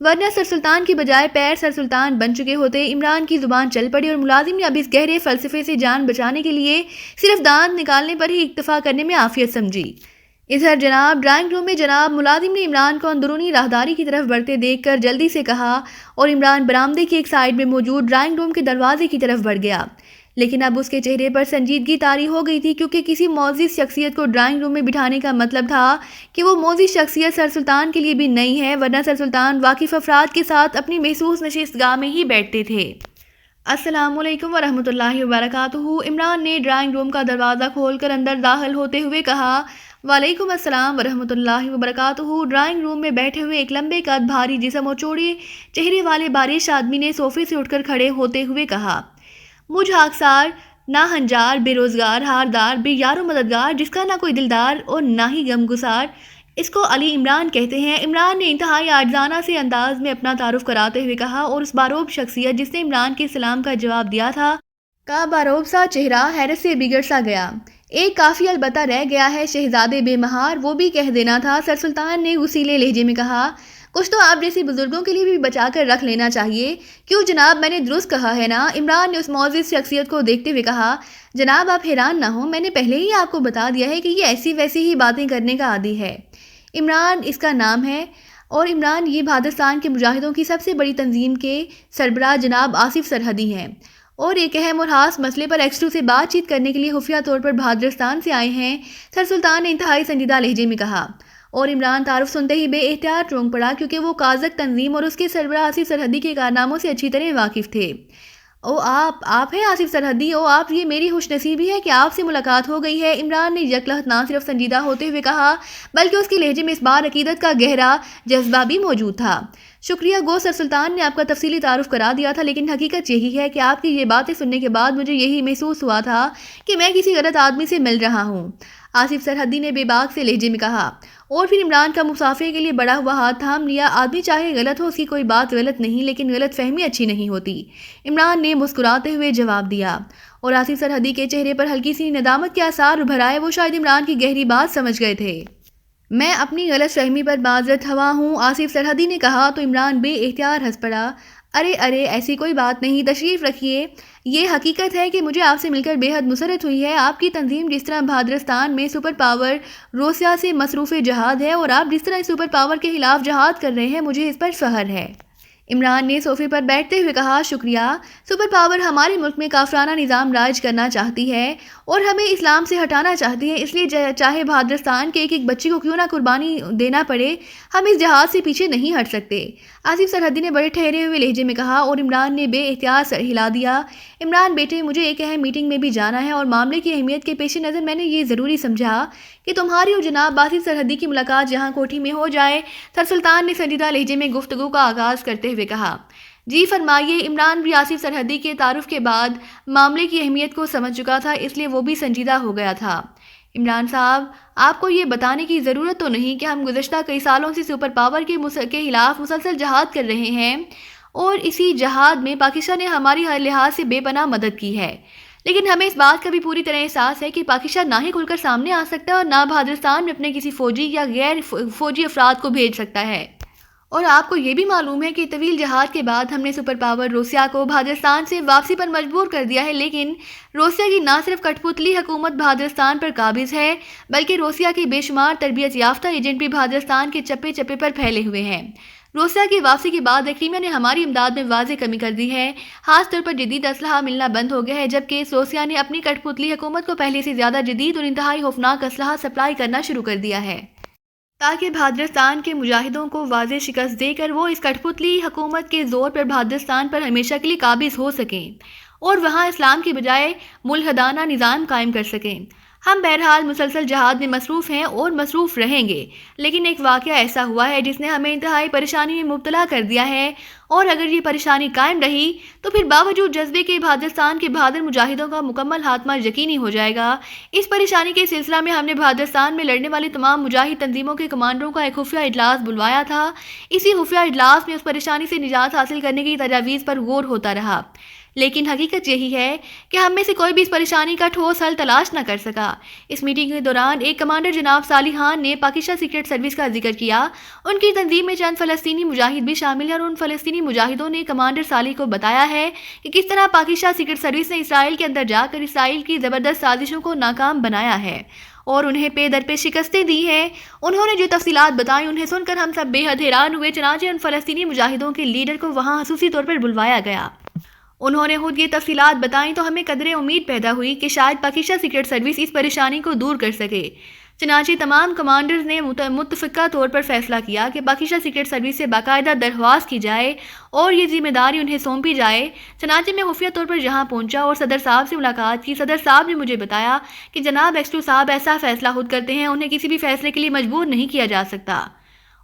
ورنہ سر سلطان کی بجائے پیر سر سلطان بن چکے ہوتے۔ عمران کی زبان چل پڑی اور ملازم نے اب اس گہرے فلسفے سے جان بچانے کے لیے صرف دانت نکالنے پر ہی اکتفا کرنے میں عافیت سمجھی۔ ادھر جناب ڈرائنگ روم میں جناب ملازم نے عمران کو اندرونی راہداری کی طرف بڑھتے دیکھ کر جلدی سے کہا اور عمران برآمدے کی ایک سائیڈ میں موجود ڈرائنگ روم کے دروازے کی طرف بڑھ گیا، لیکن اب اس کے چہرے پر سنجیدگی طاری ہو گئی تھی، کیونکہ کسی معزز شخصیت کو ڈرائنگ روم میں بٹھانے کا مطلب تھا کہ وہ معزز شخصیت سر سلطان کے لیے بھی نہیں ہے، ورنہ سر سلطان واقف افراد کے ساتھ اپنی محسوس نشست گاہ میں ہی بیٹھتے تھے۔ السلام علیکم ورحمۃ اللہ وبرکاتہ۔ عمران نے ڈرائنگ روم کا دروازہ کھول کر اندر داخل ہوتے ہوئے کہا۔ وعلیکم السلام ورحمۃ اللہ وبرکاتہ۔ ڈرائنگ روم میں بیٹھے ہوئے ایک لمبے قد بھاری جسم اور چوڑے چہرے والے بارش آدمی نے صوفے سے اٹھ کر کھڑے ہوتے ہوئے کہا، مجھ خاکسار، ناہنجار، بے روزگار، ہاردار، بے یار و مددگار، جس کا نہ کوئی دلدار اور نہ ہی غم گسار، اس کو علی عمران کہتے ہیں۔ عمران نے انتہائی عاجزانہ سے انداز میں اپنا تعارف کراتے ہوئے کہا اور اس باروب شخصیت جس نے عمران کے سلام کا جواب دیا تھا کا باروب سا چہرہ حیرت سے بگڑ سا گیا۔ ایک کافی البتہ رہ گیا ہے شہزادے بے مہار، وہ بھی کہہ دینا تھا، سر سلطان نے غصیلے لہجے میں کہا۔ کچھ تو آپ جیسی بزرگوں کے لیے بھی بچا کر رکھ لینا چاہیے۔ کیوں جناب، میں نے درست کہا ہے نا؟ عمران نے اس معزز شخصیت کو دیکھتے ہوئے کہا۔ جناب آپ حیران نہ ہوں، میں نے پہلے ہی آپ کو بتا دیا ہے کہ یہ ایسی ویسی ہی باتیں کرنے کا عادی ہے۔ عمران اس کا نام ہے، اور عمران یہ بھادرستان کے مجاہدوں کی سب سے بڑی تنظیم کے سربراہ جناب آصف سرحدی ہیں، اور ایک اہم اور خاص مسئلے پر ایکسٹو سے بات چیت کرنے کے لیے خفیہ طور پر بھادرستان سے آئے ہیں، سر سلطان نے انتہائی سنجیدہ لہجے میں کہا۔ اور عمران تعارف سنتے ہی بے احتیاط چونک پڑا، کیونکہ وہ قازق تنظیم اور اس کے سربراہ آصف سرحدی کے کارناموں سے اچھی طرح واقف تھے۔ او آپ ہیں آصف سرحدی؟ او آپ، یہ میری خوش نصیبی ہے کہ آپ سے ملاقات ہو گئی ہے۔ عمران نے یکلخت نہ صرف سنجیدہ ہوتے ہوئے کہا، بلکہ اس کے لہجے میں اس بار عقیدت کا گہرا جذبہ بھی موجود تھا۔ شکریہ گو سر سلطان نے آپ کا تفصیلی تعارف کرا دیا تھا، لیکن حقیقت یہی ہے کہ آپ کی یہ باتیں سننے کے بعد مجھے یہی محسوس ہوا تھا کہ میں کسی غلط آدمی سے مل رہا ہوں، آصف سرحدی نے بے باک سے لہجے میں کہا، اور پھر عمران کا مسافرے کے لیے بڑا ہوا ہاتھ تھام لیا۔ آدمی چاہے غلط ہو، اس کی کوئی بات غلط نہیں، لیکن غلط فہمی اچھی نہیں ہوتی، عمران نے مسکراتے ہوئے جواب دیا، اور آصف سرحدی کے چہرے پر ہلکی سی ندامت کے آثار ابھر آئے۔ وہ شاید عمران کی گہری بات سمجھ گئے تھے۔ میں اپنی غلط فہمی پر معذرت خواہ ہوں، آصف سرحدی نے کہا تو عمران بے اختیار ہنس پڑا۔ ارے ایسی کوئی بات نہیں، تشریف رکھیے۔ یہ حقیقت ہے کہ مجھے آپ سے مل کر بے حد مسرت ہوئی ہے۔ آپ کی تنظیم جس طرح بھادرستان میں سپر پاور روسیا سے مصروف جہاد ہے، اور آپ جس طرح اس سپر پاور کے خلاف جہاد کر رہے ہیں، مجھے اس پر فخر ہے۔ عمران نے صوفے پر بیٹھتے ہوئے کہا، شکریہ۔ سپر پاور ہمارے ملک میں کافرانہ نظام رائج کرنا چاہتی ہے اور ہمیں اسلام سے ہٹانا چاہتی ہے، اس لیے چاہے بھادرستان کے ایک بچے کو کیوں نہ قربانی دینا پڑے، ہم اس جہاد سے پیچھے نہیں ہٹ سکتے، آصف سرحدی نے بڑے ٹھہرے ہوئے لہجے میں کہا، اور عمران نے بے اختیار سر ہلا دیا۔ عمران بیٹے، مجھے ایک اہم میٹنگ میں بھی جانا ہے، اور معاملے کی اہمیت کے پیش نظر میں نے یہ ضروری سمجھا کہ تمہاری اور جناب آصف سرحدی کی ملاقات جہاں کوٹھی میں ہو جائے۔ سر سلطان نے سنجیدہ لہجے میں گفتگو کا آغاز کرتے ہوئے کہا، جی فرمائیے۔ عمران بھی آصف سرحدی کے تعارف کے بعد معاملے کی اہمیت کو سمجھ چکا تھا، اس لیے وہ بھی سنجیدہ ہو گیا تھا۔ عمران صاحب، آپ کو یہ بتانے کی ضرورت تو نہیں کہ ہم گزشتہ کئی سالوں سے سپر پاور کے خلاف مسلسل جہاد کر رہے ہیں، اور اسی جہاد میں پاکستان نے ہماری ہر لحاظ سے بے پناہ مدد کی ہے، لیکن ہمیں اس بات کا بھی پوری طرح احساس ہے کہ پاکستان نہ ہی کھل کر سامنے آ سکتا ہے اور نہ بھادرستان میں اپنے کسی فوجی یا غیر فوجی افراد کو بھیج سکتا ہے۔ اور آپ کو یہ بھی معلوم ہے کہ طویل جہاد کے بعد ہم نے سپر پاور روسیا کو بھادرستان سے واپسی پر مجبور کر دیا ہے، لیکن روسیا کی نہ صرف کٹ پتلی حکومت بھادرستان پر قابض ہے، بلکہ روسیا کے بے شمار تربیت یافتہ ایجنٹ بھی بھادرستان کے چپے چپے پر پھیلے ہوئے ہیں۔ روسیا کی واپسی کے بعد کریمیا نے ہماری امداد میں واضح کمی کر دی ہے، خاص طور پر جدید اسلحہ ملنا بند ہو گیا ہے، جبکہ روسیا نے اپنی کٹ پتلی حکومت کو پہلے سے زیادہ جدید اور انتہائی خوفناک اسلحہ سپلائی کرنا شروع کر دیا ہے، تاکہ بھادرستان کے مجاہدوں کو واضح شکست دے کر وہ اس کٹ پتلی حکومت کے زور پر بھادرستان پر ہمیشہ کے لیے قابض ہو سکیں اور وہاں اسلام کی بجائے ملحدانہ نظام قائم کر سکیں۔ ہم بہرحال مسلسل جہاد میں مصروف ہیں اور مصروف رہیں گے، لیکن ایک واقعہ ایسا ہوا ہے جس نے ہمیں انتہائی پریشانی میں مبتلا کر دیا ہے، اور اگر یہ پریشانی قائم رہی تو پھر باوجود جذبے کے بھادرستان کے بہادر مجاہدوں کا مکمل خاتمہ یقینی ہو جائے گا۔ اس پریشانی کے سلسلہ میں ہم نے بھادرستان میں لڑنے والی تمام مجاہد تنظیموں کے کمانڈروں کا ایک خفیہ اجلاس بلوایا تھا۔ اسی خفیہ اجلاس میں اس پریشانی سے نجات حاصل کرنے کی تجاویز پر غور ہوتا رہا، لیکن حقیقت یہی ہے کہ ہم میں سے کوئی بھی اس پریشانی کا ٹھوس حل تلاش نہ کر سکا۔ اس میٹنگ کے دوران ایک کمانڈر جناب صالحان نے پاکستان سیکرٹ سروس کا ذکر کیا۔ ان کی تنظیم میں چند فلسطینی مجاہد بھی شامل ہیں اور ان فلسطینی مجاہدوں نے کمانڈر صالح کو بتایا ہے کہ کس طرح پاکستان سیکرٹ سروس نے اسرائیل کے اندر جا کر اسرائیل کی زبردست سازشوں کو ناکام بنایا ہے اور انہیں پے در پہ شکستیں دی ہیں۔ انہوں نے جو تفصیلات بتائیں انہیں سن کر ہم سب بے حد حیران ہوئے، چنانچہ ان فلسطینی مجاہدوں کے لیڈر کو وہاں خصوصی طور پر بلوایا گیا۔ انہوں نے خود یہ تفصیلات بتائیں تو ہمیں قدرے امید پیدا ہوئی کہ شاید پاکستان سیکرٹ سروس اس پریشانی کو دور کر سکے۔ چنانچہ تمام کمانڈرز نے متفقہ طور پر فیصلہ کیا کہ پاکستان سیکرٹ سروس سے باقاعدہ درخواست کی جائے اور یہ ذمہ داری انہیں سونپی جائے۔ چنانچہ میں خفیہ طور پر جہاں پہنچا اور صدر صاحب سے ملاقات کی، صدر صاحب نے مجھے بتایا کہ جناب ایکسٹو صاحب ایسا فیصلہ خود کرتے ہیں، انہیں کسی بھی فیصلے کے لیے مجبور نہیں کیا جا سکتا،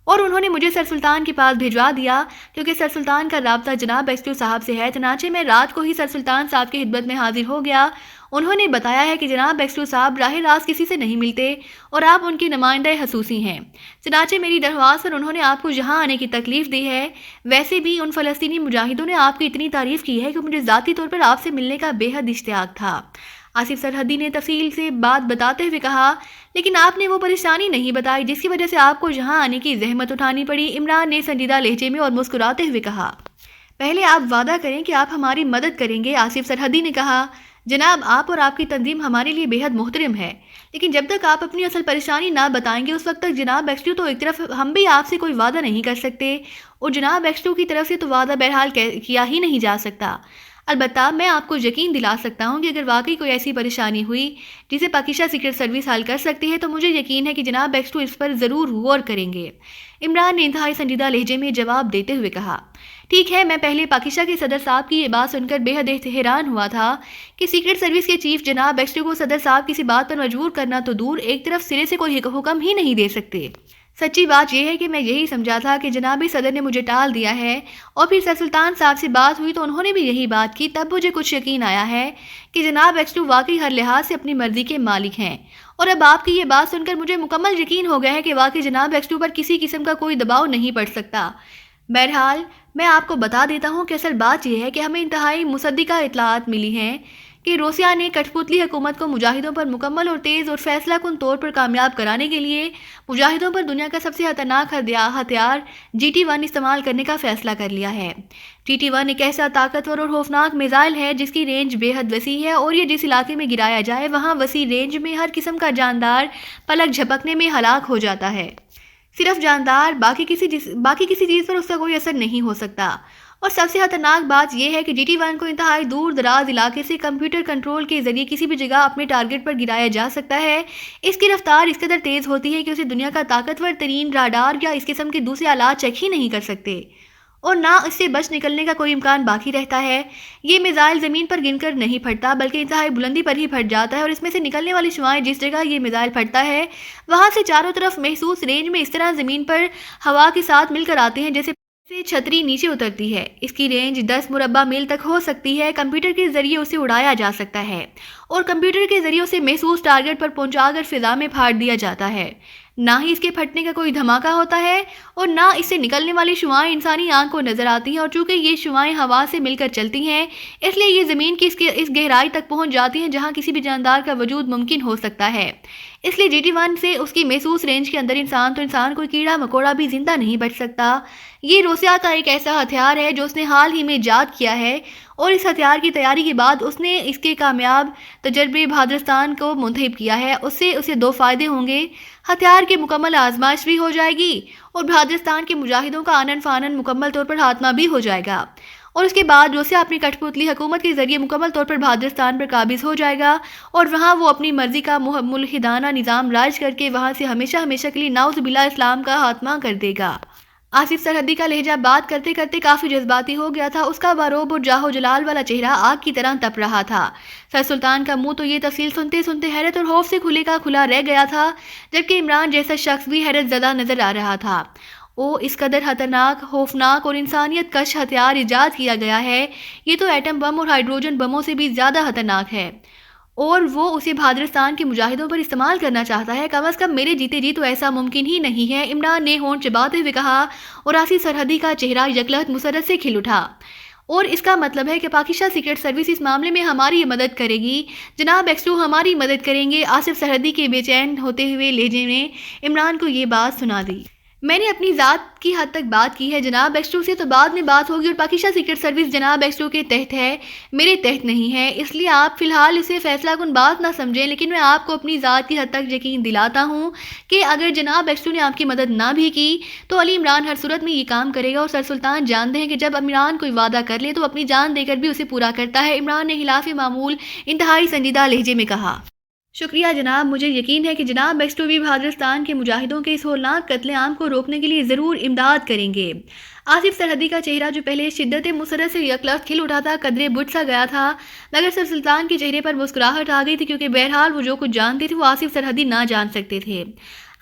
اور انہوں نے مجھے سر سلطان کے پاس بھیجوا دیا کیونکہ سر سلطان کا رابطہ جناب ایکسٹو صاحب سے ہے۔ چنانچہ میں رات کو ہی سر سلطان صاحب کی خدمت میں حاضر ہو گیا۔ انہوں نے بتایا ہے کہ جناب ایکسٹو صاحب راہ راست کسی سے نہیں ملتے اور آپ ان کی نمائندہ خصوصی ہیں۔ چنانچہ میری درخواست پر انہوں نے آپ کو یہاں آنے کی تکلیف دی ہے۔ ویسے بھی ان فلسطینی مجاہدوں نے آپ کی اتنی تعریف کی ہے کہ مجھے ذاتی طور پر آپ سے ملنے کا بے حد اشتیاق تھا۔ آصف سرحدی نے تفصیل سے بات بتاتے ہوئے کہا، لیکن آپ نے وہ پریشانی نہیں بتائی جس کی وجہ سے آپ کو یہاں آنے کی زحمت اٹھانی پڑی۔ عمران نے سنجیدہ لہجے میں اور مسکراتے ہوئے کہا، پہلے آپ وعدہ کریں کہ آپ ہماری مدد کریں گے۔ آصف سرحدی نے کہا، جناب آپ اور آپ کی تنظیم ہمارے لیے بے حد محترم ہے، لیکن جب تک آپ اپنی اصل پریشانی نہ بتائیں گے اس وقت تک جناب ایکسٹو تو ایک طرف ہم بھی آپ سے کوئی وعدہ نہیں کر سکتے اور جناب ایکسٹو کی طرف سے تو وعدہ بہرحال کیا ہی نہیں جا سکتا۔ البتہ میں آپ کو یقین دلا سکتا ہوں کہ اگر واقعی کوئی ایسی پریشانی ہوئی جسے پاکستان سیکرٹ سروس حل کر سکتی ہے تو مجھے یقین ہے کہ جناب ایکسٹو اس پر ضرور غور کریں گے۔ عمران نے انتہائی سنجیدہ لہجے میں جواب دیتے ہوئے کہا، ٹھیک ہے، میں پہلے پاکستان کے صدر صاحب کی یہ بات سن کر بے حد حیران ہوا تھا کہ سیکرٹ سروس کے چیف جناب ایکسٹو کو صدر صاحب کسی بات پر مجبور کرنا تو دور، ایک طرف سرے سے کوئی حکم ہی نہیں دے سکتے۔ سچی بات یہ ہے کہ میں یہی سمجھا تھا کہ جناب صدر نے مجھے ٹال دیا ہے، اور پھر سر سلطان صاحب سے بات ہوئی تو انہوں نے بھی یہی بات کی۔ تب مجھے کچھ یقین آیا ہے کہ جناب ایکسٹو واقعی ہر لحاظ سے اپنی مرضی کے مالک ہیں، اور اب آپ کی یہ بات سن کر مجھے مکمل یقین ہو گیا ہے کہ واقعی جناب ایکسٹو پر کسی قسم کا کوئی دباؤ نہیں پڑ سکتا۔ بہرحال میں آپ کو بتا دیتا ہوں کہ اصل بات یہ ہے کہ ہمیں انتہائی مصدقہ اطلاعات ملی ہیں کہ روسیہ نے کٹھ پتلی حکومت کو مجاہدوں پر مکمل اور تیز اور فیصلہ کن طور پر کامیاب کرانے کے لیے مجاہدوں پر دنیا کا سب سے خطرناک ہتھیار GT-1 استعمال کرنے کا فیصلہ کر لیا ہے۔ GT-1 ایک ایسا طاقتور اور خوفناک میزائل ہے جس کی رینج بے حد وسیع ہے، اور یہ جس علاقے میں گرایا جائے وہاں وسیع رینج میں ہر قسم کا جاندار پلک جھپکنے میں ہلاک ہو جاتا ہے۔ صرف جاندار، باقی کسی چیز پر اس کا کوئی اثر نہیں ہو سکتا۔ اور سب سے خطرناک بات یہ ہے کہ GT-1 کو انتہائی دور دراز علاقے سے کمپیوٹر کنٹرول کے ذریعے کسی بھی جگہ اپنے ٹارگٹ پر گرایا جا سکتا ہے۔ اس کی رفتار اس قدر تیز ہوتی ہے کہ اسے دنیا کا طاقتور ترین راڈار یا اس قسم کے دوسرے آلات چیک ہی نہیں کر سکتے، اور نہ اس سے بچ نکلنے کا کوئی امکان باقی رہتا ہے۔ یہ میزائل زمین پر گن کر نہیں پھٹتا بلکہ انتہائی بلندی پر ہی پھٹ جاتا ہے، اور اس میں سے نکلنے والی شعاعیں جس جگہ یہ میزائل پھٹتا ہے وہاں سے چاروں طرف محسوس رینج میں اس طرح زمین پر ہوا کے ساتھ مل کر آتے ہیں جیسے چھتری نیچے اترتی ہے۔ اس کی رینج 10 مربع میل تک ہو سکتی ہے۔ کمپیوٹر کے ذریعے اسے اڑایا جا سکتا ہے اور کمپیوٹر کے ذریعے اسے محسوس ٹارگٹ پر پہنچا کر فضا میں پھاڑ دیا جاتا ہے۔ نہ ہی اس کے پھٹنے کا کوئی دھماکہ ہوتا ہے اور نہ اس سے نکلنے والی شعاعیں انسانی آنکھ کو نظر آتی ہیں، اور چونکہ یہ شعاعیں ہوا سے مل کر چلتی ہیں اس لیے یہ زمین کی اس گہرائی تک پہنچ جاتی ہیں جہاں کسی بھی جاندار کا وجود ممکن ہو سکتا ہے۔ اس لیے GT-1 سے اس کی محسوس رینج کے اندر انسان کوئی کیڑا مکوڑا بھی زندہ نہیں بچ سکتا۔ یہ روسیہ کا ایک ایسا ہتھیار ہے جو اس نے حال ہی میں ایجاد کیا ہے، اور اس ہتھیار کی تیاری کے بعد اس نے اس کے کامیاب تجربے بھادرستان کو منتخب کیا ہے۔ اس سے اسے 2 فائدے ہوں گے، ہتھیار کی مکمل آزمائش بھی ہو جائے گی اور بھادرستان کے مجاہدوں کا آنن فانن مکمل طور پر خاتمہ بھی ہو جائے گا، اور اس کے بعد روسیہ اپنی کٹھ پتلی حکومت کے ذریعے مکمل طور پر بھادرستان پر قابض ہو جائے گا، اور وہاں وہ اپنی مرضی کا ملحدانہ نظام راج کر کے وہاں سے ہمیشہ کے لیے نعوذ باللہ اسلام کا خاتمہ کر دے گا۔ آصف سرحدی کا لہجہ بات کرتے کرتے کافی جذباتی ہو گیا تھا۔ اس کا باروب اور جاہ و جلال والا چہرہ آگ کی طرح تپ رہا تھا۔ سر سلطان کا منہ تو یہ تفصیل سنتے سنتے حیرت اور خوف سے کھلے کا کھلا رہ گیا تھا، جبکہ عمران جیسا شخص بھی حیرت زدہ نظر آ رہا تھا۔ اس قدر خطرناک، خوفناک اور انسانیت کش ہتھیار ایجاد کیا گیا ہے، یہ تو ایٹم بم اور ہائیڈروجن بموں سے بھی زیادہ خطرناک ہے، اور وہ اسے بھادرستان کے مجاہدوں پر استعمال کرنا چاہتا ہے۔ کم از کم میرے جیتے جی تو ایسا ممکن ہی نہیں ہے، عمران نے ہونٹ چباتے ہوئے کہا، اور آصف سرحدی کا چہرہ یکلہت مسرت سے کھل اٹھا۔ اور اس کا مطلب ہے کہ پاکستان سیکرٹ سروس اس معاملے میں ہماری مدد کرے گی۔ جناب ایکسٹو ہماری مدد کریں گے۔ آصف سرحدی کے بے چین ہوتے ہوئے لہجے نے عمران کو یہ بات سنا دی۔ میں نے اپنی ذات کی حد تک بات کی ہے جناب ایکسٹو سے، تو بعد میں بات ہوگی، اور پاکستان سیکرٹ سروس جناب ایکسٹو کے تحت ہے، میرے تحت نہیں ہے، اس لیے آپ فی الحال اسے فیصلہ کن بات نہ سمجھیں، لیکن میں آپ کو اپنی ذات کی حد تک یقین دلاتا ہوں کہ اگر جناب ایکسٹو نے آپ کی مدد نہ بھی کی تو علی عمران ہر صورت میں یہ کام کرے گا، اور سر سلطان جانتے ہیں کہ جب عمران کوئی وعدہ کر لے تو اپنی جان دے کر بھی اسے پورا کرتا ہے۔ عمران نے خلاف معمول انتہائی سنجیدہ لہجے میں کہا۔ شکریہ جناب، مجھے یقین ہے کہ جناب ایکسٹو بھی بھادرستان کے مجاہدوں کے اس ہولناک قتل عام کو روکنے کے لیے ضرور امداد کریں گے۔ آصف سرحدی کا چہرہ جو پہلے شدت مسرت سے یکلخت کھل اٹھا تھا قدرے بجھ سا گیا تھا، مگر سر سلطان کے چہرے پر مسکراہٹ آ گئی تھی، کیونکہ بہرحال وہ جو کچھ جانتے تھے وہ آصف سرحدی نہ جان سکتے تھے۔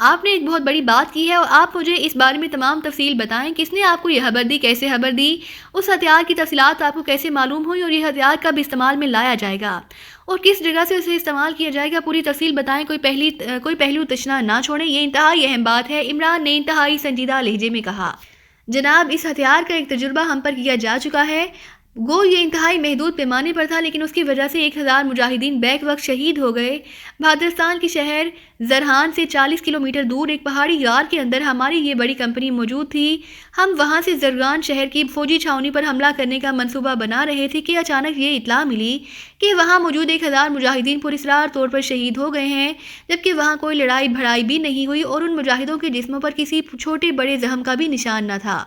آپ نے ایک بہت بڑی بات کی ہے، اور آپ مجھے اس بارے میں تمام تفصیل بتائیں، کس نے آپ کو یہ خبر دی، کیسے خبر دی، اس ہتھیار کی تفصیلات آپ کو کیسے معلوم ہوئی، اور یہ ہتھیار کب استعمال میں لایا جائے گا اور کس جگہ سے اسے استعمال کیا جائے گا، پوری تفصیل بتائیں، کوئی پہلو تشنا نہ چھوڑیں، یہ انتہائی اہم بات ہے۔ عمران نے انتہائی سنجیدہ لہجے میں کہا۔ جناب اس ہتھیار کا ایک تجربہ ہم پر کیا جا چکا ہے، گو یہ انتہائی محدود پیمانے پر تھا، لیکن اس کی وجہ سے 1000 مجاہدین بیک وقت شہید ہو گئے۔ بھادرستان کے شہر زرہان سے 40 کلومیٹر دور ایک پہاڑی غار کے اندر ہماری یہ بڑی کمپنی موجود تھی۔ ہم وہاں سے زرہان شہر کی فوجی چھاؤنی پر حملہ کرنے کا منصوبہ بنا رہے تھے کہ اچانک یہ اطلاع ملی کہ وہاں موجود 1000 مجاہدین پراسرار طور پر شہید ہو گئے ہیں، جبکہ وہاں کوئی لڑائی بھڑائی بھی نہیں ہوئی، اور ان مجاہدوں کے جسموں پر کسی چھوٹے بڑے زخم کا بھی نشان نہ تھا۔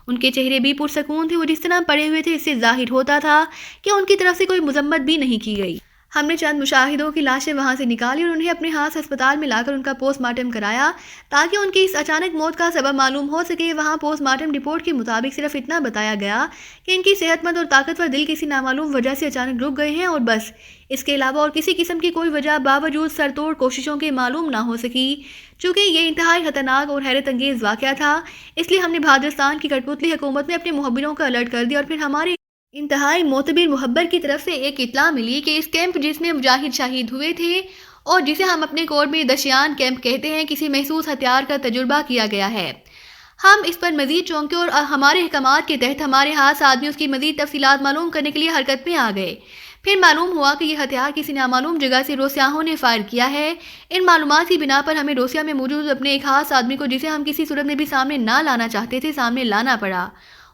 ان کے چہرے بھی پرسکون تھے، وہ جس طرح پڑے ہوئے تھے اس سے ظاہر ہوتا تھا کہ ان کی طرف سے کوئی مذمت بھی نہیں کی گئی۔ ہم نے چند مشاہدوں کی لاشیں وہاں سے نکالی اور انہیں اپنے ہاتھ ہسپتال میں لا کر ان کا پوسٹ مارٹم کرایا تاکہ ان کی اس اچانک موت کا سبب معلوم ہو سکے۔ وہاں پوسٹ مارٹم رپورٹ کے مطابق صرف اتنا بتایا گیا کہ ان کی صحت مند اور طاقتور دل کسی نامعلوم وجہ سے اچانک رک گئے ہیں، اور بس، اس کے علاوہ اور کسی قسم کی کوئی وجہ باوجود سر توڑ کوششوں کے معلوم نہ ہو سکی۔ چونکہ یہ انتہائی خطرناک اور حیرت انگیز واقعہ تھا، اس لیے ہم نے بھادرستان کی کٹپتلی حکومت میں اپنے مخبروں کا الرٹ کر دیا، اور پھر ہمارے انتہائی معتبر مخبر کی طرف سے ایک اطلاع ملی کہ اس کیمپ جس میں مجاہد شہید ہوئے تھے اور جسے ہم اپنے کوڈ میں دشیان کیمپ کہتے ہیں، کسی محسوس ہتھیار کا تجربہ کیا گیا ہے۔ ہم اس پر مزید چونکے اور ہمارے احکامات کے تحت ہمارے ہاتھ آدمی اس کی مزید تفصیلات معلوم کرنے کے لیے حرکت میں آ گئے۔ پھر معلوم ہوا کہ یہ ہتھیار کسی نامعلوم جگہ سے روسیاہوں نے فائر کیا ہے۔ ان معلومات کی بنا پر ہمیں روسیا میں موجود اپنے ایک خاص آدمی کو، جسے ہم کسی صورت میں بھی سامنے نہ لانا چاہتے تھے، سامنے لانا پڑا،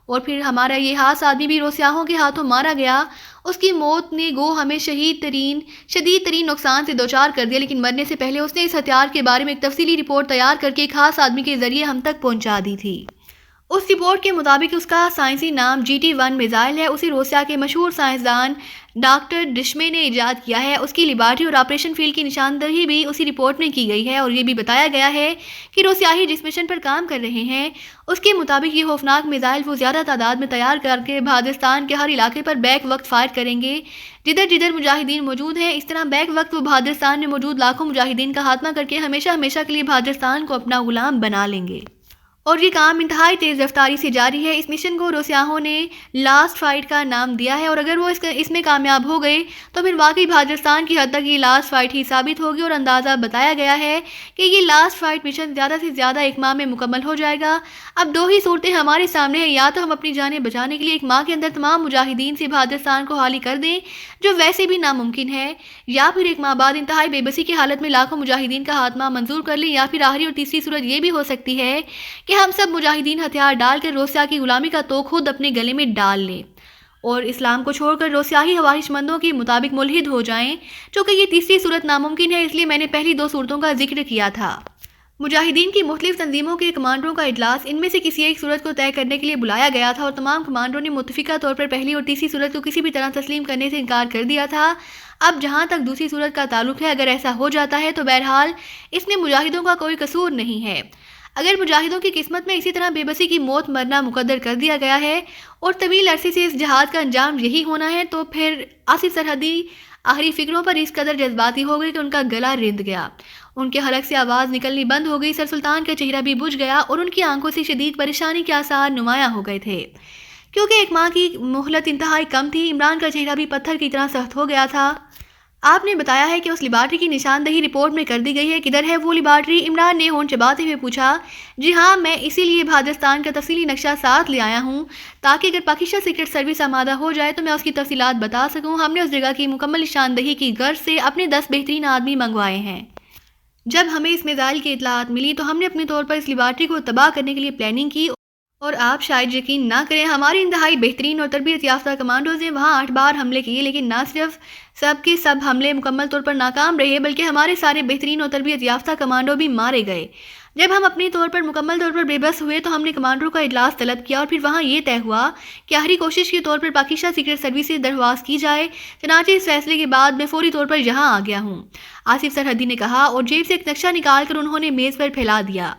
اور پھر ہمارا یہ خاص آدمی بھی روسیاہوں کے ہاتھوں مارا گیا۔ اس کی موت نے گو ہمیں شدید ترین نقصان سے دوچار کر دیا، لیکن مرنے سے پہلے اس نے اس ہتھیار کے بارے میں ایک تفصیلی رپورٹ تیار کر کے ایک خاص آدمی کے ذریعے ہم تک پہنچا دی تھی۔ اس رپورٹ کے مطابق اس کا سائنسی نام GT-1 میزائل ہے۔ اسے روسیا کے مشہور سائنسدان ڈاکٹر ڈشمے نے ایجاد کیا ہے۔ اس کی لیبارٹری اور آپریشن فیلڈ کی نشاندہی بھی اسی رپورٹ میں کی گئی ہے، اور یہ بھی بتایا گیا ہے کہ روسیاہی جس مشن پر کام کر رہے ہیں اس کے مطابق یہ خوفناک میزائل وہ زیادہ تعداد میں تیار کر کے بھادرستان کے ہر علاقے پر بیک وقت فائر کریں گے جدھر جدھر مجاہدین موجود ہیں۔ اس طرح بیک وقت وہ بھادرستان میں موجود لاکھوں مجاہدین کا خاتمہ کر کے ہمیشہ کے لیے بھادرستان کو اپنا غلام بنا لیں گے، اور یہ کام انتہائی تیز رفتاری سے جاری ہے۔ اس مشن کو روسیاہوں نے لاسٹ فائٹ کا نام دیا ہے، اور اگر وہ اس میں کامیاب ہو گئے تو پھر واقعی بھادرستان کی حد تک یہ لاسٹ فائٹ ہی ثابت ہوگی، اور اندازہ بتایا گیا ہے کہ یہ لاسٹ فائٹ مشن زیادہ سے زیادہ 1 ماہ میں مکمل ہو جائے گا۔ اب 2 ہی صورتیں ہمارے سامنے ہیں، یا تو ہم اپنی جانیں بچانے کے لیے 1 ماہ کے اندر تمام مجاہدین سے بھادرستان کو خالی کر دیں، جو ویسے بھی ناممکن ہے، یا پھر 1 ماہ بعد انتہائی بے بسی کی حالت میں لاکھوں مجاہدین کا خاتمہ منظور کر لیں، یا پھر آخری اور تیسری صورت یہ بھی ہو سکتی ہے کہ ہم سب مجاہدین ہتھیار ڈال کر روسیا کی غلامی کا توق خود اپنے گلے میں ڈال لیں اور اسلام کو چھوڑ کر روسیاہی خواہش مندوں کے مطابق ملحد ہو جائیں۔ چونکہ یہ تیسری صورت ناممکن ہے، اس لیے میں نے پہلی 2 صورتوں کا ذکر کیا تھا۔ مجاہدین کی مختلف تنظیموں کے کمانڈروں کا اجلاس ان میں سے کسی ایک صورت کو طے کرنے کے لیے بلایا گیا تھا، اور تمام کمانڈروں نے متفقہ طور پر پہلی اور تیسری صورت کو کسی بھی طرح تسلیم کرنے سے انکار کر دیا تھا۔ اب جہاں تک دوسری صورت کا تعلق ہے، اگر ایسا ہو جاتا ہے تو بہرحال اس میں مجاہدوں کا کوئی قصور نہیں ہے۔ اگر مجاہدوں کی قسمت میں اسی طرح بے بسی کی موت مرنا مقدر کر دیا گیا ہے اور طویل عرصے سے اس جہاد کا انجام یہی ہونا ہے، تو پھر آصف سرحدی آخری فکروں پر اس قدر جذباتی ہو گئے کہ ان کا گلا رند گیا، ان کے حلق سے آواز نکلنی بند ہو گئی، سر سلطان کا چہرہ بھی بجھ گیا اور ان کی آنکھوں سے شدید پریشانی کے آثار نمایاں ہو گئے تھے۔ کیونکہ 1 ماہ کی مہلت انتہائی کم تھی، عمران کا چہرہ بھی پتھر کی طرح سخت ہو گیا تھا۔ آپ نے بتایا ہے کہ اس لیبارٹری کی نشاندہی رپورٹ میں کر دی گئی ہے، کدھر ہے وہ لیبارٹری؟ عمران نے ہونٹ چباتے ہوئے پوچھا۔ جی ہاں، میں اسی لیے بھادرستان کا تفصیلی نقشہ ساتھ لے آیا ہوں تاکہ اگر پاکستان سیکرٹ سروس آمادہ ہو جائے تو میں اس کی تفصیلات بتا سکوں۔ ہم نے اس جگہ کی مکمل نشاندہی کی غرض سے اپنے 10 بہترین آدمی منگوائے ہیں۔ جب ہمیں اس میزائل کی اطلاعات ملی تو ہم نے اپنے طور پر اس لیبارٹری کو تباہ کرنے کے لیے پلاننگ کی، اور آپ شاید یقین نہ کریں، ہمارے انتہائی بہترین اور تربیت یافتہ کمانڈوز نے وہاں 8 بار حملے کیے، لیکن نہ صرف سب کے سب حملے مکمل طور پر ناکام رہے بلکہ ہمارے سارے بہترین اور تربیت یافتہ کمانڈو بھی مارے گئے۔ جب ہم اپنے طور پر مکمل طور پر بے بس ہوئے تو ہم نے کمانڈروں کا اجلاس طلب کیا اور پھر وہاں یہ طے ہوا کہ آخری کوشش کے طور پر پاکستان سیکرٹ سروس سے درخواست کی جائے۔ چنانچہ اس فیصلے کے بعد میں فوری طور پر یہاں آ گیا ہوں، آصف سرحدی نے کہا، اور جیب سے ایک نقشہ نکال کر انہوں نے میز پر پھیلا دیا۔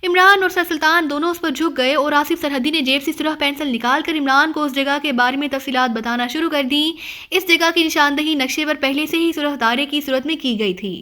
عمران اور سر سلطان دونوں اس پر جھک گئے اور آصف سرحدی نے جیب سے سرخ پینسل نکال کر عمران کو اس جگہ کے بارے میں تفصیلات بتانا شروع کر دیں۔ اس جگہ کی نشاندہی نقشے پر پہلے سے ہی سرخ دائرے کی صورت میں کی گئی تھی۔